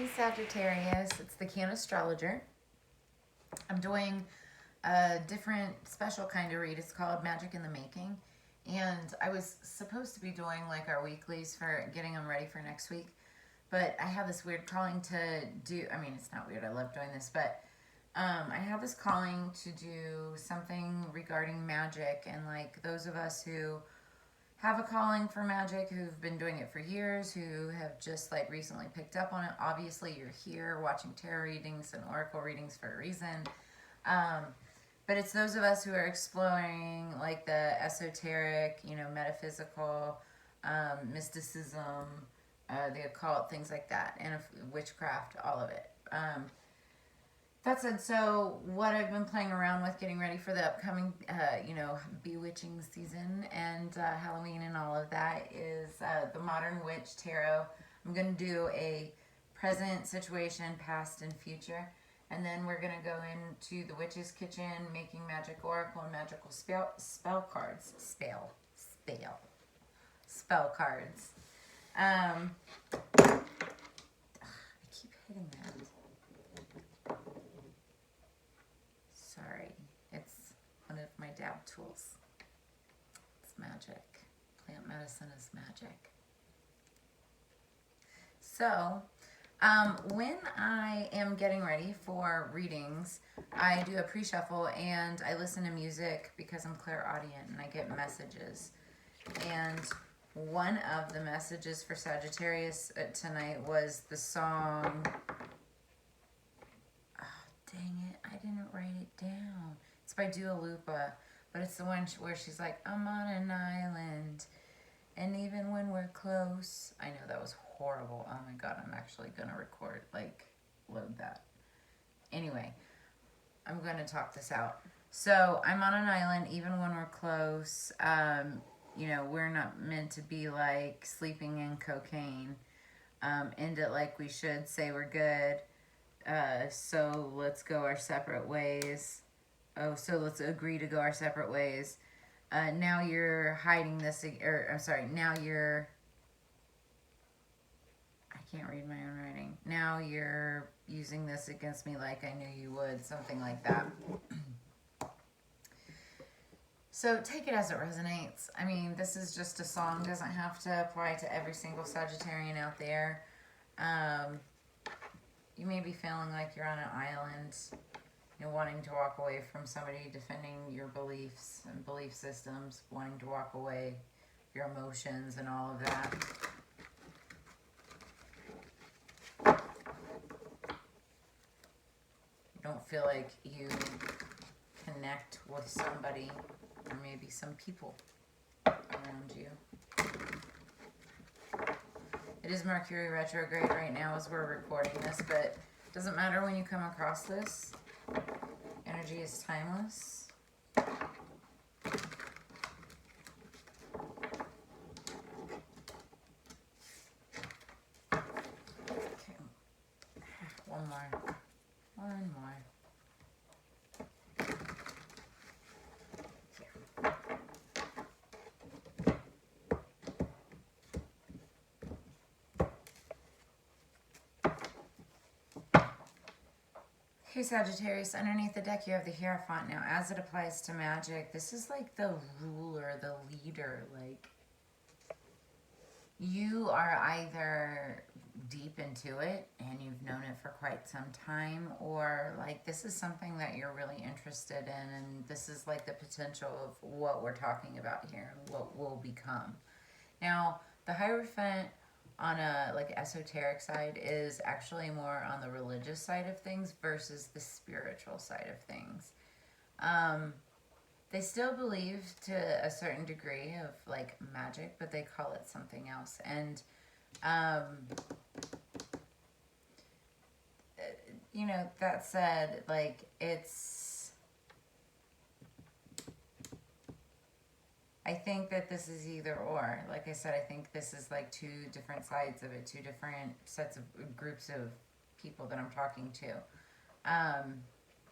Hey Sagittarius, it's the Cannastrologer. I'm doing a different special kind of read. It's called Magic in the Making. And I was supposed to be doing like our weeklies for getting them ready for next week. But I have this weird calling to do, I mean, it's not weird, I love doing this, but I have this calling to do something regarding magic. And like those of us who have a calling for magic, who've been doing it for years, who have just like recently picked up on it. Obviously, you're here watching tarot readings and oracle readings for a reason. Um, but it's those of us who are exploring like the esoteric, metaphysical, mysticism, the occult, things like that, and witchcraft, all of it. That said, so what I've been playing around with getting ready for the upcoming, bewitching season and Halloween and all of that is the Modern Witch Tarot. I'm going to do a present situation, past and future. And then we're going to go into the Witch's Kitchen, making magic oracle and magical spell cards. Spell cards. I keep hitting that. Sorry, it's one of my dab tools. It's magic. Plant medicine is magic. So, when I am getting ready for readings, I do a pre-shuffle and I listen to music because I'm clairaudient and I get messages. And one of the messages for Sagittarius tonight was the song... Dang it, I didn't write it down. It's by Dua Lipa, but it's the one where she's like, I'm on an island, and even when we're close. I know that was horrible. Oh my god, I'm actually gonna record, load that. Anyway, I'm gonna talk this out. So, I'm on an island, even when we're close. We're not meant to be like sleeping in cocaine. End it like we should, say we're good. So let's go our separate ways. So let's agree to go our separate ways. Now you're hiding this, now you're... I can't read my own writing. Now you're using this against me like I knew you would, something like that. So take it as it resonates. I mean, this is just a song. Doesn't have to apply to every single Sagittarian out there. You may be feeling like you're on an island, wanting to walk away from somebody, defending your beliefs and belief systems, wanting to walk away, your emotions and all of that. You don't feel like you connect with somebody or maybe some people around you. It is Mercury retrograde right now as we're recording this, but it doesn't matter when you come across this. Energy is timeless. Okay. One more. Okay, Sagittarius, underneath the deck you have the Hierophant. Now, as it applies to magic, this is like the ruler, the leader. Like, you are either deep into it and you've known it for quite some time, or like this is something that you're really interested in, and this is like the potential of what we're talking about here and what will become. Now, the Hierophant on a esoteric side is actually more on the religious side of things versus the spiritual side of things. They still believe to a certain degree of like magic, but they call it something else. And that said, like I think that this is either or. Like I said, I think this is like two different sides of it, two different sets of groups of people that I'm talking to.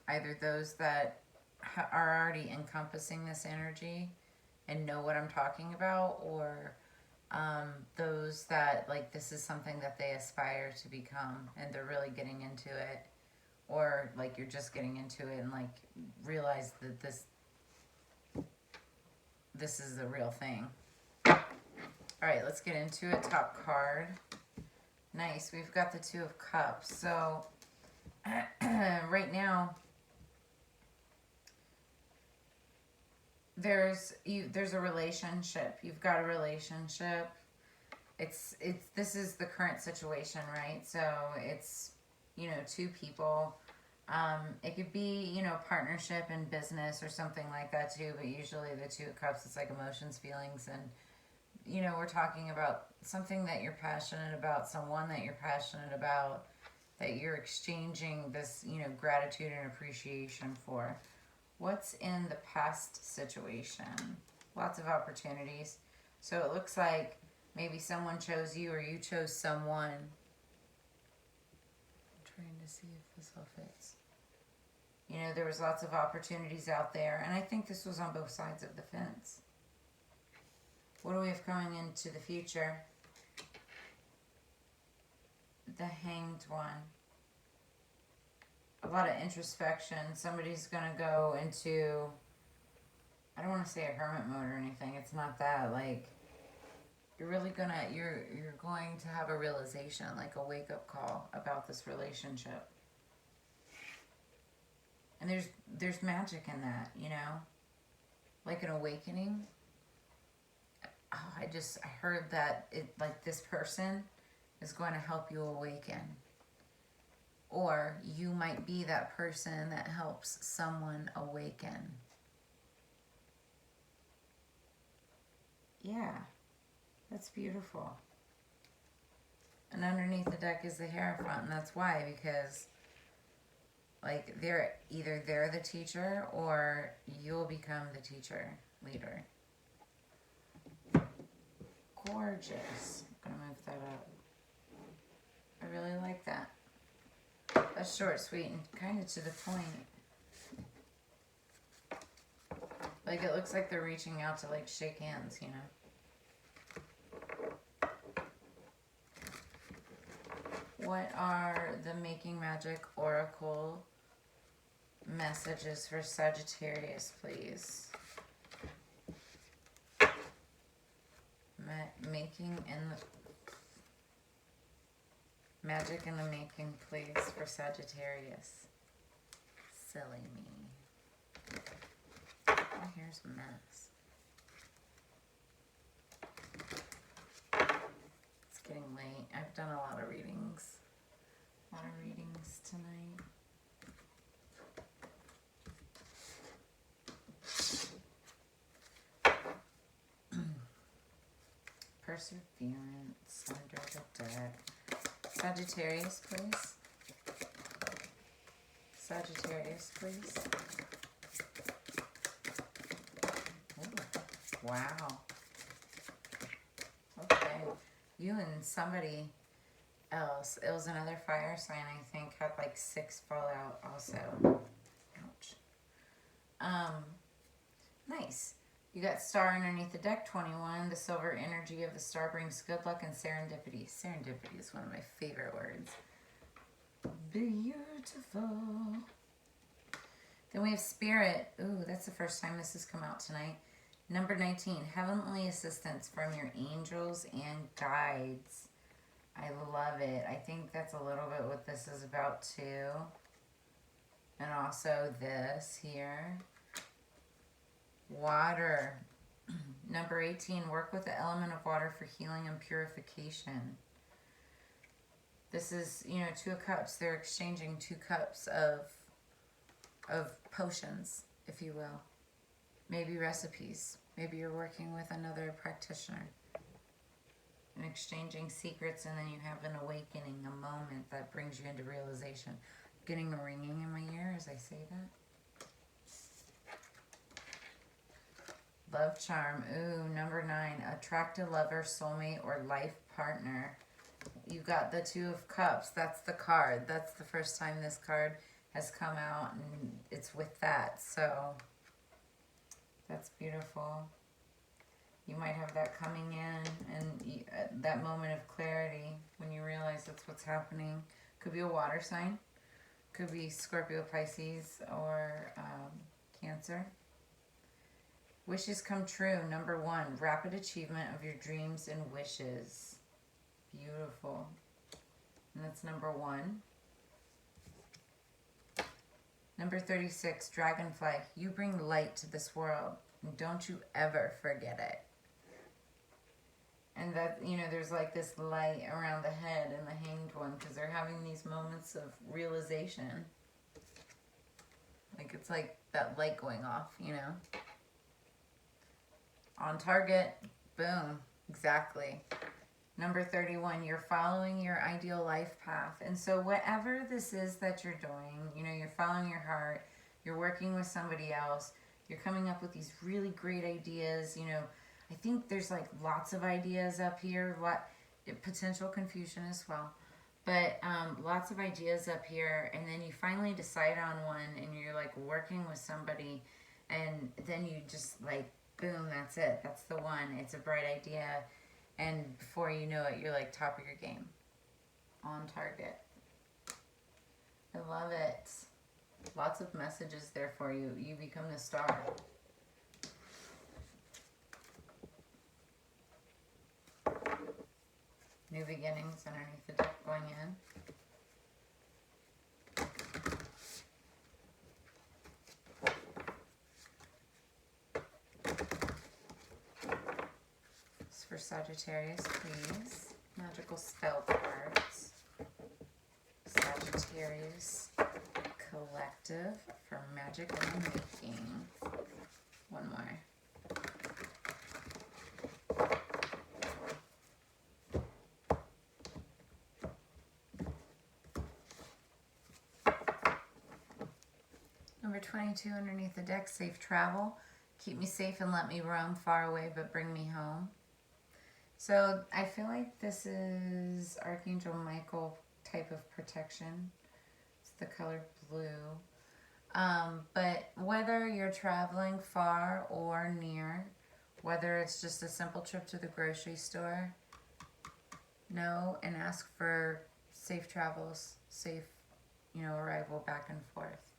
Either those that are already encompassing this energy and know what I'm talking about, or Those that, like, this is something that they aspire to become and they're really getting into it. Or, like, you're just getting into it and, like, realize that this is the real thing. All right, let's get into it. Top card. Nice. We've got the Two of Cups. So, right now, there's a relationship. You've got a relationship. This is the current situation, right? So it's, you know, two people. It could be, you know, partnership in business or something like that too, but usually the Two of Cups, it's like emotions, feelings, and, you know, we're talking about something that you're passionate about, someone that you're passionate about, that you're exchanging this, you know, gratitude and appreciation for. What's in the past situation? Lots of opportunities. So it looks like maybe someone chose you or you chose someone. I'm trying to see if this all fits. You know, there was lots of opportunities out there, and I think this was on both sides of the fence. What do we have coming into the future? The Hanged One. A lot of introspection. Somebody's going to go into, I don't want to say a hermit mode or anything. It's not that. Like, you're really going to, you're going to have a realization, like a wake-up call about this relationship. And there's magic in that, you know? Like an awakening. Oh, I heard that like this person is going to help you awaken. Or you might be that person that helps someone awaken. Yeah, that's beautiful. And underneath the deck is the Hierophant, and that's why, because, like, either they're the teacher or you'll become the teacher, leader. Gorgeous. I'm gonna move that up. I really like that. That's short, sweet, and kind of to the point. Like, it looks like they're reaching out to, like, shake hands, you know? What are the Making Magic Oracle messages for Sagittarius, please? Magic in the Making, please, for Sagittarius. Silly me. My hair's a mess. It's getting late. I've done a lot of readings. Tonight. Perseverance under the deck. Sagittarius, please. Sagittarius, please. Ooh, wow. Okay. You and somebody else, it was another fire sign, I think, had like 6 fallout also. Ouch. Nice. You got star underneath the deck, 21. The silver energy of the star brings good luck and serendipity. Serendipity is one of my favorite words. Beautiful. Then we have spirit. Ooh, that's the first time this has come out tonight. Number 19, heavenly assistance from your angels and guides. I love it. I think that's a little bit what this is about too. And also this here. Water. Number 18, work with the element of water for healing and purification. This is, you know, 2 of Cups. They're exchanging 2 cups of potions, if you will. Maybe recipes. Maybe you're working with another practitioner and exchanging secrets, and then you have an awakening, a moment that brings you into realization. Getting a ringing in my ear as I say that. Love charm. Ooh, number 9. Attract a lover, soulmate, or life partner. You got the 2 of Cups. That's the card. That's the first time this card has come out, and it's with that. So that's beautiful. You might have that coming in, and that moment of clarity when you realize that's what's happening. Could be a water sign. Could be Scorpio, Pisces, or Cancer. Wishes come true. Number 1, rapid achievement of your dreams and wishes. Beautiful. And that's number 1. Number 36, dragonfly. You bring light to this world. And don't you ever forget it. And that, you know, there's like this light around the head and the hanged one because they're having these moments of realization. Like it's like that light going off, you know. On target. Boom. Exactly. Number 31, you're following your ideal life path. And so whatever this is that you're doing, you know, you're following your heart, you're working with somebody else, you're coming up with these really great ideas, you know. I think there's like lots of ideas up here, potential confusion as well, but lots of ideas up here, and then you finally decide on one, and you're like working with somebody, and then you just like, boom, that's it, that's the one, it's a bright idea, and before you know it, you're like top of your game, on target. I love it. Lots of messages there for you. You become the star. New beginnings underneath the deck going in. This is for Sagittarius, please. Magical Spellcards. Sagittarius Collective for Magickal Making. One more. Number 22 underneath the deck, safe travel. Keep me safe and let me roam far away, but bring me home. So I feel like this is Archangel Michael type of protection. It's the color blue. But whether you're traveling far or near, whether it's just a simple trip to the grocery store, know and ask for safe travels, safe, you know, arrival back and forth.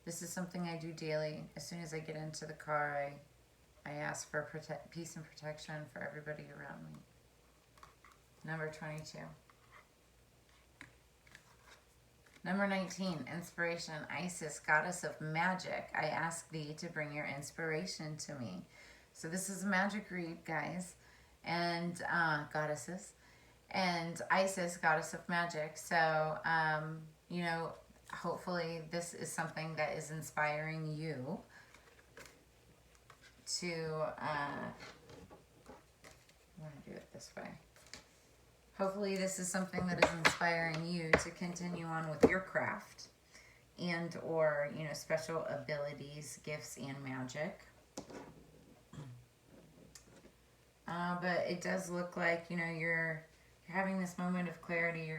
This is something I do daily. As soon as I get into the car, I ask for peace and protection for everybody around me. Number 22. Number 19, inspiration. Isis, goddess of magic, I ask thee to bring your inspiration to me. So this is a magic read, guys, and goddesses. And Isis, goddess of magic. So, you know, hopefully this is something that is inspiring you to, I want to do it this way. Hopefully this is something that is inspiring you to continue on with your craft and or, you know, special abilities, gifts, and magic. But it does look like, you know, you're having this moment of clarity.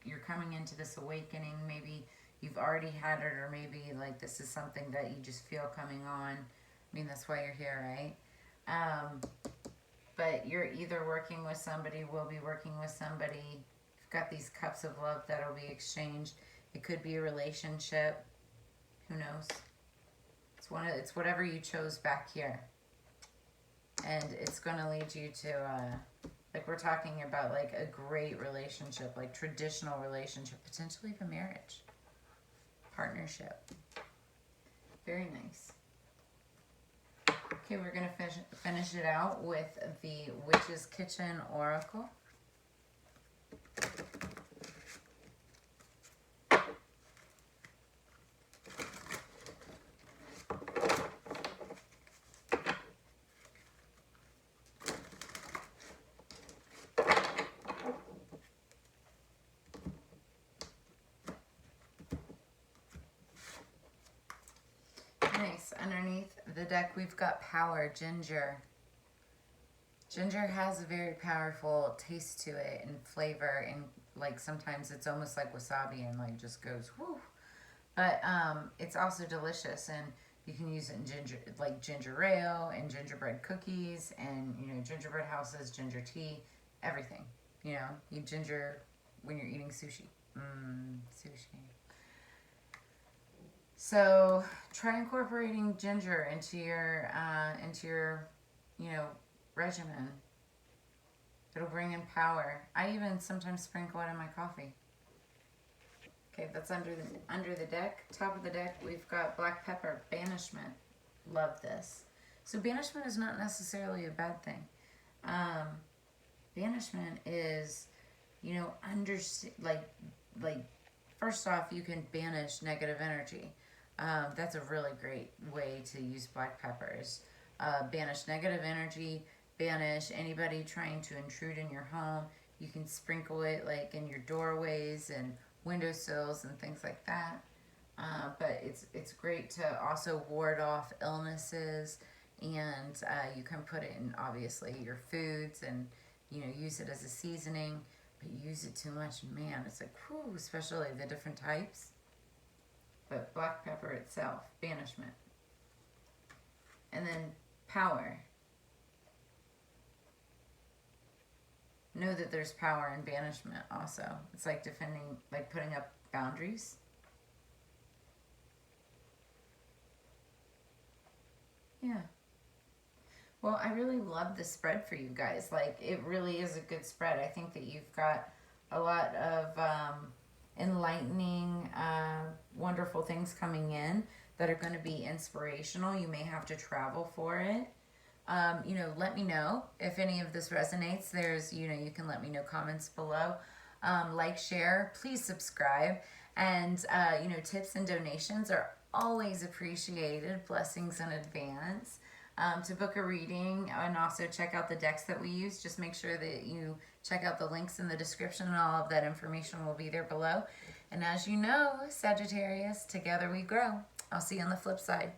You're coming into this awakening. Maybe you've already had it, or maybe like this is something that you just feel coming on. I mean, that's why you're here, right? But you're either working with somebody, will be working with somebody. You've got these cups of love that'll be exchanged. It could be a relationship. Who knows? It's whatever you chose back here. And it's going to lead you to, like we're talking about, like a great relationship, like traditional relationship, potentially even marriage, partnership. Very nice. Okay, we're going to finish it out with the Witch's Kitchen Oracle. Nice. Underneath the deck, we've got power, ginger. Ginger has a very powerful taste to it and flavor, and like sometimes it's almost like wasabi and like just goes whoo. But it's also delicious, and You can use it in ginger ale and gingerbread cookies and, you know, gingerbread houses, ginger tea, everything. You know, you ginger when you're eating sushi. Sushi. So try incorporating ginger into your, you know, regimen. It'll bring in power. I even sometimes sprinkle it in my coffee. Okay, that's under the deck. Top of the deck, we've got black pepper, banishment. Love this. So banishment is not necessarily a bad thing. Banishment is, you know, first off, you can banish negative energy. That's a really great way to use black peppers. Banish negative energy, banish anybody trying to intrude in your home. You can sprinkle it like in your doorways and windowsills and things like that. But it's great to also ward off illnesses, and you can put it in, obviously, your foods, and, you know, use it as a seasoning. But use it too much, man, it's like, whew, especially the different types. But black pepper itself, banishment. And then power. Know that there's power in banishment also. It's like defending, like putting up boundaries. Yeah. Well, I really love the spread for you guys. Like, it really is a good spread. I think that you've got a lot of enlightening, wonderful things coming in that are going to be inspirational. You may have to travel for it. You know, let me know if any of this resonates. There's, you know, you can let me know comments below. Like, share, please subscribe. And, you know, tips and donations are always appreciated. Blessings in advance. To book a reading and also check out the decks that we use, just make sure that you check out the links in the description, and all of that information will be there below. And as you know, Sagittarius, together we grow. I'll see you on the flip side.